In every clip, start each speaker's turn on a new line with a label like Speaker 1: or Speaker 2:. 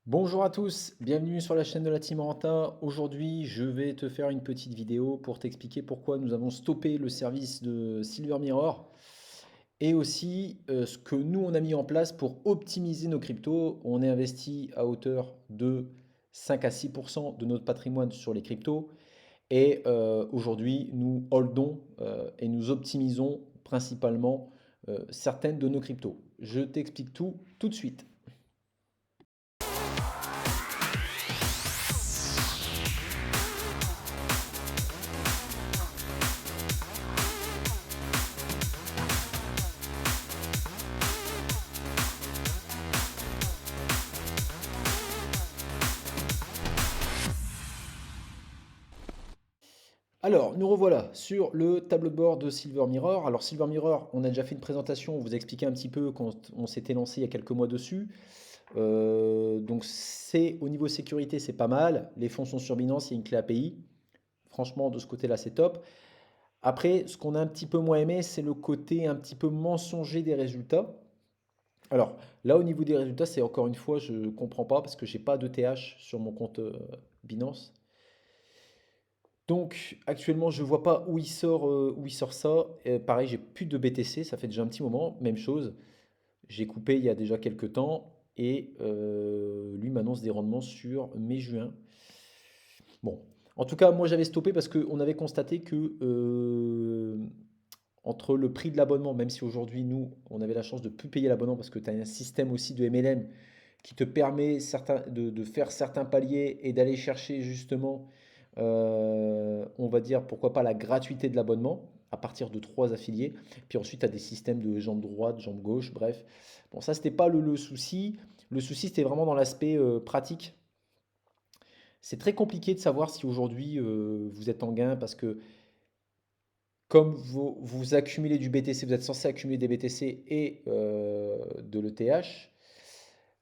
Speaker 1: Bonjour à tous, bienvenue sur la chaîne de la Team Renta. Aujourd'hui, je vais te faire une petite vidéo pour t'expliquer pourquoi nous avons stoppé le service de Silver Mirror et aussi ce que nous on a mis en place pour optimiser nos cryptos. On est investi à hauteur de 5 à 6% de notre patrimoine sur les cryptos et aujourd'hui, nous holdons et nous optimisons principalement certaines de nos cryptos. Je t'explique tout de suite. Alors, nous revoilà sur le tableau de bord de Silver Mirror. Alors, Silver Mirror, on a déjà fait une présentation, on vous a expliqué un petit peu quand on s'était lancé il y a quelques mois dessus. Donc, c'est au niveau sécurité, c'est pas mal. Les fonds sont sur Binance, il y a une clé API. Franchement, de ce côté-là, c'est top. Après, ce qu'on a un petit peu moins aimé, c'est le côté un petit peu mensonger des résultats. Alors, là, au niveau des résultats, c'est encore une fois, je ne comprends pas parce que j'ai pas d'ETH sur mon compte Binance. Donc actuellement, je vois pas où il sort ça. Pareil, j'ai plus de BTC, ça fait déjà un petit moment. Même chose, j'ai coupé il y a déjà quelques temps et lui m'annonce des rendements sur mai-juin. Bon, en tout cas, moi j'avais stoppé parce qu'on avait constaté que entre le prix de l'abonnement, même si aujourd'hui nous on avait la chance de plus payer l'abonnement parce que tu as un système aussi de MLM qui te permet de faire certains paliers et d'aller chercher justement, on va dire, pourquoi pas la gratuité de l'abonnement à partir de trois affiliés. Puis ensuite, tu as des systèmes de jambe droite, jambe gauche, bref. Bon, ça, c'était pas le souci. Le souci, c'était vraiment dans l'aspect pratique. C'est très compliqué de savoir si aujourd'hui vous êtes en gain parce que comme vous accumulez du BTC, vous êtes censé accumuler des BTC et de l'ETH.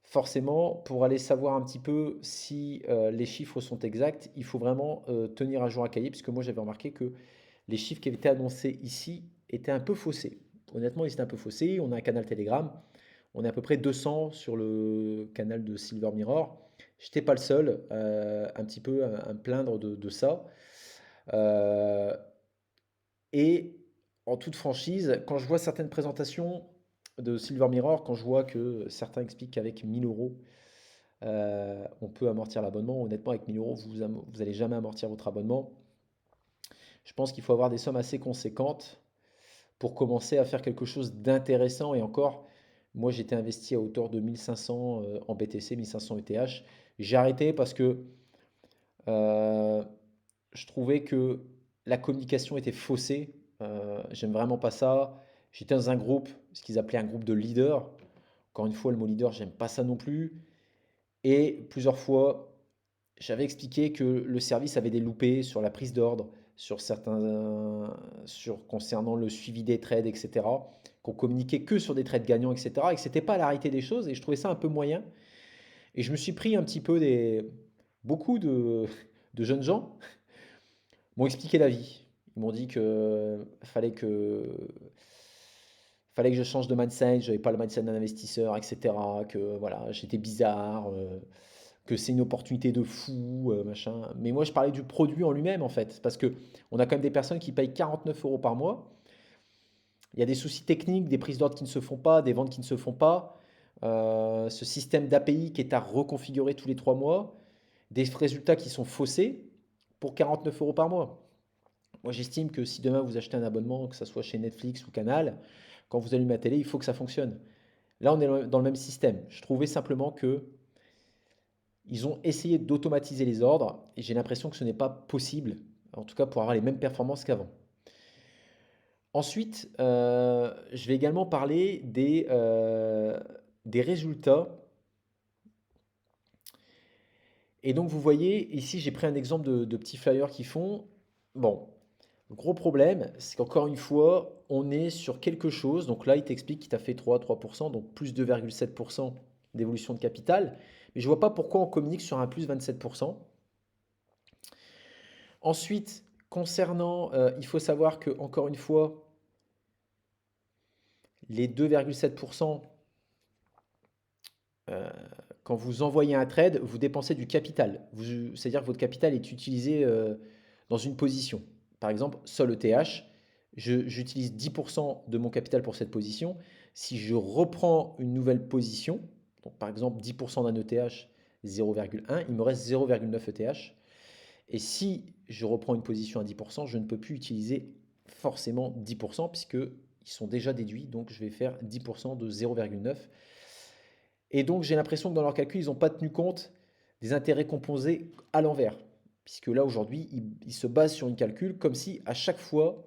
Speaker 1: Forcément, pour aller savoir un petit peu si les chiffres sont exacts, il faut vraiment tenir à jour un cahier, puisque moi j'avais remarqué que les chiffres qui avaient été annoncés ici étaient un peu faussés. Honnêtement, ils étaient un peu faussés. On a un canal Telegram, on est à peu près 200 sur le canal de Silver Mirror. Je n'étais pas le seul un petit peu à me plaindre de ça. Euh, et en toute franchise, quand je vois certaines présentations de Silver Mirror, quand je vois que certains expliquent qu'avec 1000 euros, on peut amortir l'abonnement. Honnêtement, avec 1000 euros, vous n'allez jamais amortir votre abonnement. Je pense qu'il faut avoir des sommes assez conséquentes pour commencer à faire quelque chose d'intéressant. Et encore, moi, j'étais investi à hauteur de 1500 en BTC, 1500 ETH. J'ai arrêté parce que euh, je trouvais que la communication était faussée. J'aime vraiment pas ça. J'étais dans un groupe, ce qu'ils appelaient un groupe de leaders. Encore une fois, le mot leader, j'aime pas ça non plus. Et plusieurs fois, j'avais expliqué que le service avait des loupés sur la prise d'ordre, concernant le suivi des trades, etc. Qu'on communiquait que sur des trades gagnants, etc. Et que c'était pas la réalité des choses. Et je trouvais ça un peu moyen. Et je me suis pris un petit peu beaucoup de jeunes gens m'ont expliqué la vie. Ils m'ont dit que fallait que je change de mindset, j'avais pas le mindset d'un investisseur, etc. Que voilà, j'étais bizarre, que c'est une opportunité de fou, machin. Mais moi, je parlais du produit en lui-même, en fait, parce que on a quand même des personnes qui payent 49 euros par mois. Il y a des soucis techniques, des prises d'ordre qui ne se font pas, des ventes qui ne se font pas. Ce système d'API qui est à reconfigurer tous les 3 mois, des résultats qui sont faussés pour 49 euros par mois. Moi, j'estime que si demain vous achetez un abonnement, que ce soit chez Netflix ou Canal, quand vous allumez la télé, il faut que ça fonctionne. Là, on est dans le même système. Je trouvais simplement que ils ont essayé d'automatiser les ordres et j'ai l'impression que ce n'est pas possible, en tout cas pour avoir les mêmes performances qu'avant. Ensuite, je vais également parler des résultats. Et donc, vous voyez, ici, j'ai pris un exemple de petits flyers qui font. Bon, le gros problème, c'est qu'encore une fois, on est sur quelque chose. Donc là, il t'explique qu'il t'a fait 3%, donc plus 2,7% d'évolution de capital. Mais je ne vois pas pourquoi on communique sur un plus 27%. Ensuite, concernant, il faut savoir que, encore une fois, les 2,7%, quand vous envoyez un trade, vous dépensez du capital. C'est-à-dire que votre capital est utilisé dans une position. Par exemple, sol ETH, j'utilise 10% de mon capital pour cette position. Si je reprends une nouvelle position, donc par exemple 10% d'un ETH, 0,1, il me reste 0,9 ETH. Et si je reprends une position à 10%, je ne peux plus utiliser forcément 10% puisqu'ils sont déjà déduits. Donc je vais faire 10% de 0,9. Et donc j'ai l'impression que dans leur calcul, ils n'ont pas tenu compte des intérêts composés à l'envers. Puisque là aujourd'hui, ils se basent sur une calcul comme si à chaque fois,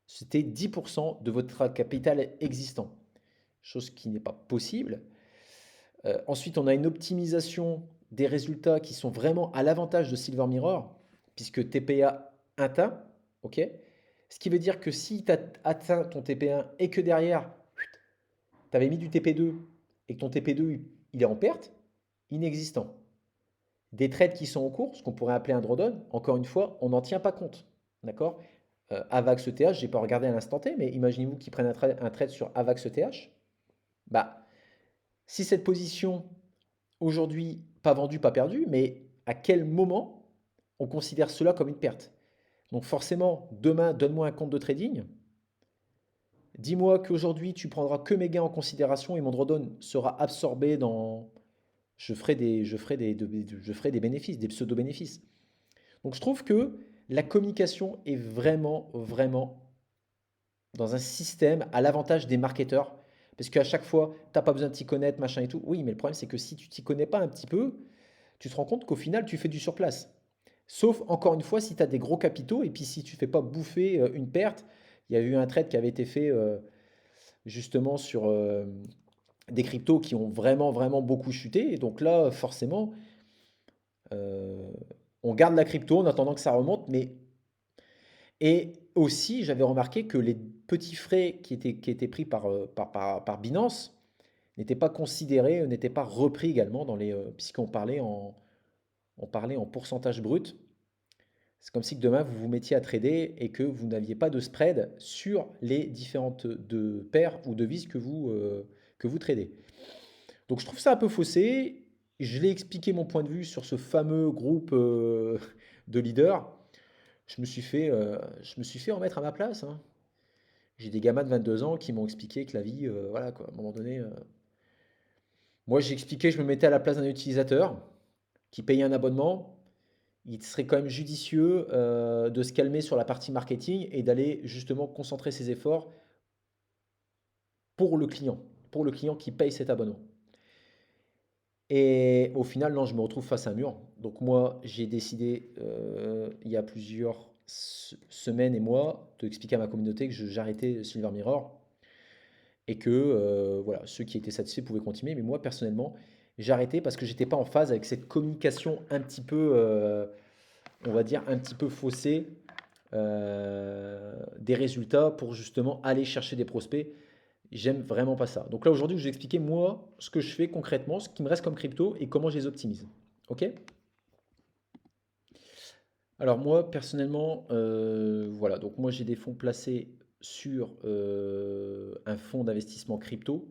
Speaker 1: c'était 10% de votre capital existant. Chose qui n'est pas possible. Ensuite, on a une optimisation des résultats qui sont vraiment à l'avantage de Silver Mirror, puisque TPA atteint, ok? Ce qui veut dire que si tu as atteint ton TP1 et que derrière, tu avais mis du TP2 et que ton TP2 il est en perte, inexistant. Des trades qui sont en cours, ce qu'on pourrait appeler un drawdown, encore une fois, on n'en tient pas compte. D'accord? AVAX ETH, je n'ai pas regardé à l'instant T, mais imaginez-vous qu'ils prennent un trade sur AVAX ETH. Bah, si cette position aujourd'hui, pas vendu, pas perdu, mais à quel moment on considère cela comme une perte? Donc forcément, demain, donne-moi un compte de trading. Dis-moi qu'aujourd'hui, tu prendras que mes gains en considération et mon drawdown sera absorbé dans... Je ferai des bénéfices, des pseudo-bénéfices. Donc je trouve que la communication est vraiment, vraiment dans un système à l'avantage des marketeurs. Parce qu'à chaque fois, tu n'as pas besoin de t'y connaître, machin et tout. Oui, mais le problème, c'est que si tu t'y connais pas un petit peu, tu te rends compte qu'au final, tu fais du surplace. Sauf, encore une fois, si tu as des gros capitaux et puis si tu ne fais pas bouffer une perte. Il y a eu un trade qui avait été fait justement sur des cryptos qui ont vraiment, vraiment beaucoup chuté. Et donc là, forcément, euh, on garde la crypto en attendant que ça remonte. Et aussi, j'avais remarqué que les petits frais qui étaient pris par Binance n'étaient pas considérés, n'étaient pas repris également puisqu'on parlait en pourcentage brut. C'est comme si que demain vous vous mettiez à trader et que vous n'aviez pas de spread sur les différentes paires ou devises que vous tradez. Donc je trouve ça un peu faussé. Je l'ai expliqué mon point de vue sur ce fameux groupe de leaders. Je me suis fait remettre à ma place, hein. J'ai des gamins de 22 ans qui m'ont expliqué que la vie, voilà quoi, à un moment donné. Moi j'ai expliqué, je me mettais à la place d'un utilisateur qui payait un abonnement. Il serait quand même judicieux de se calmer sur la partie marketing et d'aller justement concentrer ses efforts pour le client qui paye cet abonnement. Et au final, non, je me retrouve face à un mur. Donc moi, j'ai décidé il y a plusieurs semaines et mois de expliquer à ma communauté que j'arrêtais Silver Mirror et que voilà, ceux qui étaient satisfaits pouvaient continuer. Mais moi, personnellement, j'ai arrêté parce que j'étais pas en phase avec cette communication un petit peu, on va dire, un petit peu faussée des résultats pour justement aller chercher des prospects. J'aime vraiment pas ça. Donc là, aujourd'hui, je vais expliquer moi ce que je fais concrètement, ce qui me reste comme crypto et comment je les optimise. Ok? Alors moi, personnellement, voilà. Donc moi, j'ai des fonds placés sur un fonds d'investissement crypto.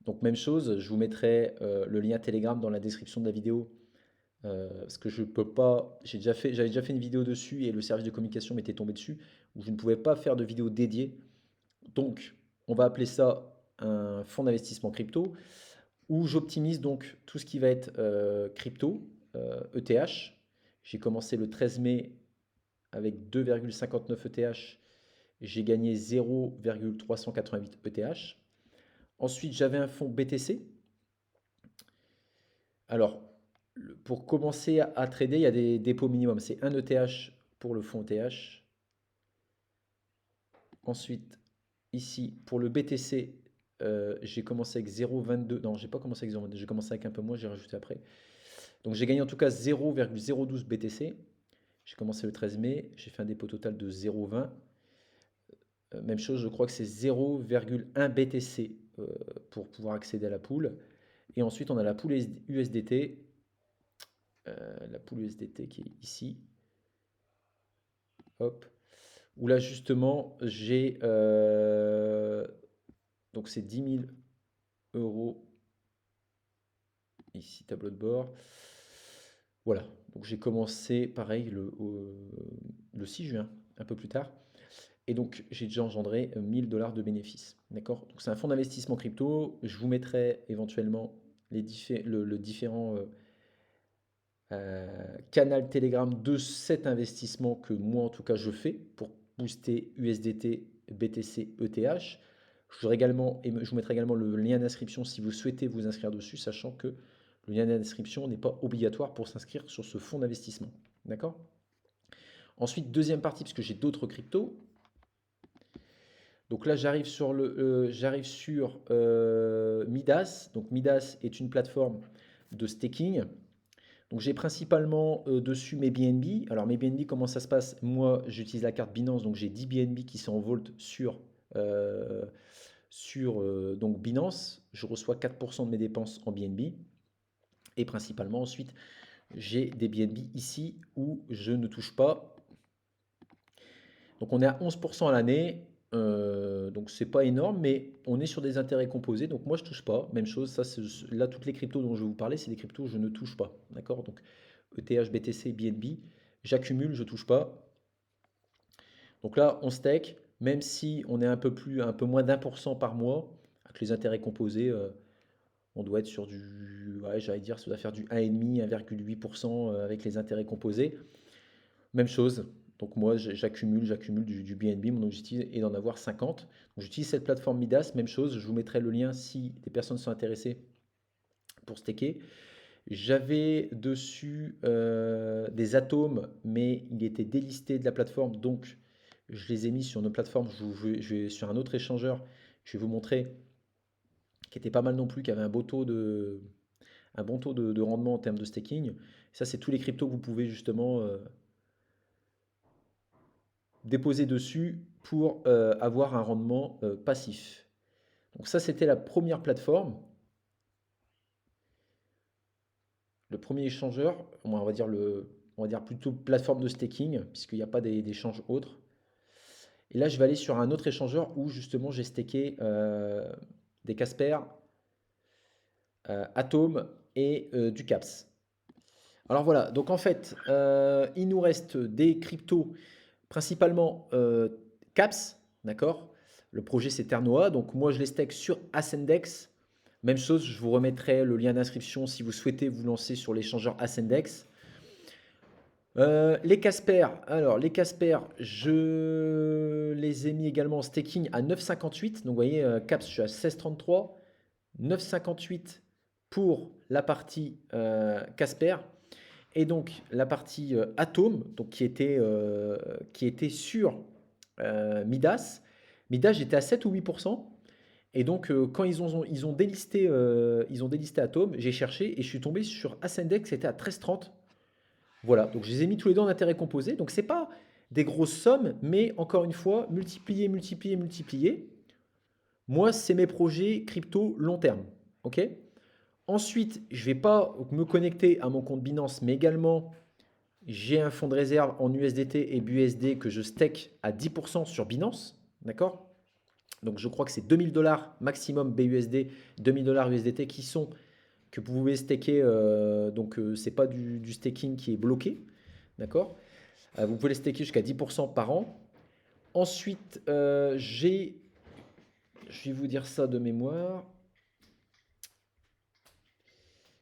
Speaker 1: Donc même chose, je vous mettrai le lien Telegram dans la description de la vidéo. Parce que je peux pas, j'avais déjà fait une vidéo dessus et le service de communication m'était tombé dessus où je ne pouvais pas faire de vidéo dédiée. Donc, on va appeler ça un fonds d'investissement crypto où j'optimise donc tout ce qui va être crypto, ETH. J'ai commencé le 13 mai avec 2,59 ETH. J'ai gagné 0,388 ETH. Ensuite, j'avais un fonds BTC. Alors, pour commencer à trader, il y a des dépôts minimums. C'est 1 ETH pour le fonds ETH. Ensuite, ici, pour le BTC, j'ai commencé avec 0,22. Non, j'ai pas commencé avec 0,22. J'ai commencé avec un peu moins, j'ai rajouté après. Donc j'ai gagné en tout cas 0,012 BTC. J'ai commencé le 13 mai. J'ai fait un dépôt total de 0,20. Même chose, je crois que c'est 0,1 BTC pour pouvoir accéder à la pool. Et ensuite, on a la pool USDT. La pool USDT qui est ici. Hop. Où là, justement, j'ai. Donc c'est 10 000 euros Ici, tableau de bord. Voilà, donc j'ai commencé pareil le 6 juin, un peu plus tard. Et donc j'ai déjà engendré 1000 $ de bénéfices. D'accord? Donc c'est un fonds d'investissement crypto. Je vous mettrai éventuellement le différent canal Telegram de cet investissement que moi en tout cas je fais pour booster USDT, BTC, ETH. Je vous mettrai également le lien d'inscription si vous souhaitez vous inscrire dessus, sachant que le lien d'inscription n'est pas obligatoire pour s'inscrire sur ce fonds d'investissement. D'accord? Ensuite, deuxième partie, parce que j'ai d'autres cryptos. Donc là, j'arrive sur Midas. Donc Midas est une plateforme de staking. Donc j'ai principalement dessus mes BNB. Alors mes BNB, comment ça se passe? Moi, j'utilise la carte Binance, donc j'ai 10 BNB qui sont en Vault euh, donc Binance. Je reçois 4% de mes dépenses en BNB. Et principalement ensuite, j'ai des BNB ici où je ne touche pas. Donc on est à 11% à l'année. Donc c'est pas énorme, mais on est sur des intérêts composés. Donc moi je touche pas. Même chose, ça là toutes les cryptos dont je vais vous parler, c'est des cryptos que je ne touche pas. D'accord? Donc ETH, BTC, BNB, j'accumule, je touche pas. Donc là on stake, même si on est un peu moins d'1% par mois, avec les intérêts composés, on doit être sur du, ouais, j'allais dire, ça doit faire du 1,5, 1,8% avec les intérêts composés. Même chose. Donc moi, j'accumule du BNB. Mon objectif est d'en avoir 50. Donc j'utilise cette plateforme Midas. Même chose. Je vous mettrai le lien si des personnes sont intéressées pour staker. J'avais dessus des atomes, mais il était délisté de la plateforme. Donc je les ai mis sur une autre plateforme. Je vais sur un autre échangeur. Je vais vous montrer qui était pas mal non plus, qui avait un bon taux de rendement en termes de staking. Ça, c'est tous les cryptos que vous pouvez justement déposer dessus pour avoir un rendement passif. Donc ça, c'était la première plateforme. Le premier échangeur, on va dire plutôt plateforme de staking, puisqu'il n'y a pas d'échange autres. Et là, je vais aller sur un autre échangeur où justement j'ai stacké des Casper, Atom et du CAPS. Alors voilà, donc en fait, il nous reste des cryptos, principalement CAPS, d'accord? Le projet c'est Ternoa, donc moi je les stake sur Ascendex. Même chose, je vous remettrai le lien d'inscription si vous souhaitez vous lancer sur l'échangeur Ascendex. Les Casper, alors les Casper, je les ai mis également en staking à 9,58. Donc vous voyez, CAPS, je suis à 16,33. 9,58 pour la partie Casper. Et donc la partie Atom, donc qui était sur Midas. Midas, j'étais à 7 ou 8%. Et donc quand ils ont délisté Atom, j'ai cherché et je suis tombé sur Ascendex, c'était à 13,30. Voilà, donc je les ai mis tous les deux en intérêt composé. Donc c'est pas des grosses sommes, mais encore une fois, multiplier, multiplier, multiplier. Moi, c'est mes projets crypto long terme. Ok? Ensuite, je ne vais pas me connecter à mon compte Binance, mais également, j'ai un fonds de réserve en USDT et BUSD que je stake à 10% sur Binance. D'accord? Donc, je crois que c'est 2000 $ maximum BUSD, 2000 $ USDT que vous pouvez staker. Donc, ce n'est pas du staking qui est bloqué. D'accord? Vous pouvez les staker jusqu'à 10% par an. Ensuite, je vais vous dire ça de mémoire.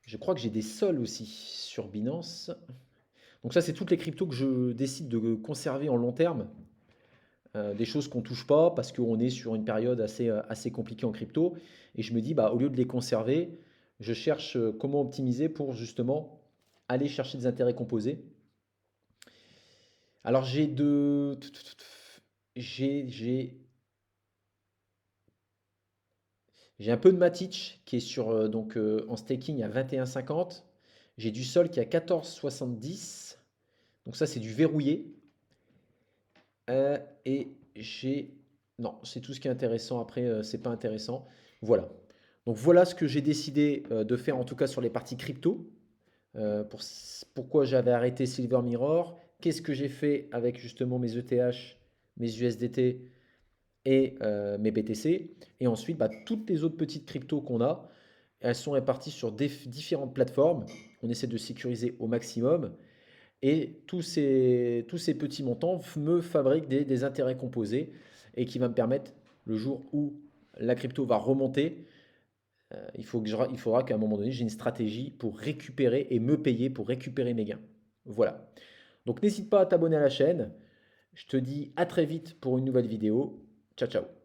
Speaker 1: Je crois que j'ai des sols aussi sur Binance. Donc ça, c'est toutes les cryptos que je décide de conserver en long terme. Des choses qu'on ne touche pas parce qu'on est sur une période assez compliquée en crypto. Et je me dis, bah, au lieu de les conserver, je cherche comment optimiser pour justement aller chercher des intérêts composés. Alors j'ai j'ai un peu de Matic qui est en staking à 21,50. J'ai du Sol qui est à 14,70. Donc ça, c'est du verrouillé. Et j'ai... Non, c'est tout ce qui est intéressant. Après, c'est pas intéressant. Voilà. Donc voilà ce que j'ai décidé de faire, en tout cas sur les parties crypto. Pourquoi j'avais arrêté Silver Mirror. Qu'est-ce que j'ai fait avec justement mes ETH, mes USDT et mes BTC. Et ensuite, bah, toutes les autres petites cryptos qu'on a. elles sont réparties sur différentes plateformes. On essaie de sécuriser au maximum et tous ces petits montants me fabriquent des intérêts composés et qui va me permettre, le jour où la crypto va remonter, il faudra qu'à un moment donné, j'ai une stratégie pour récupérer et me payer pour récupérer mes gains. Voilà. Donc n'hésite pas à t'abonner à la chaîne. Je te dis à très vite pour une nouvelle vidéo. Ciao, ciao.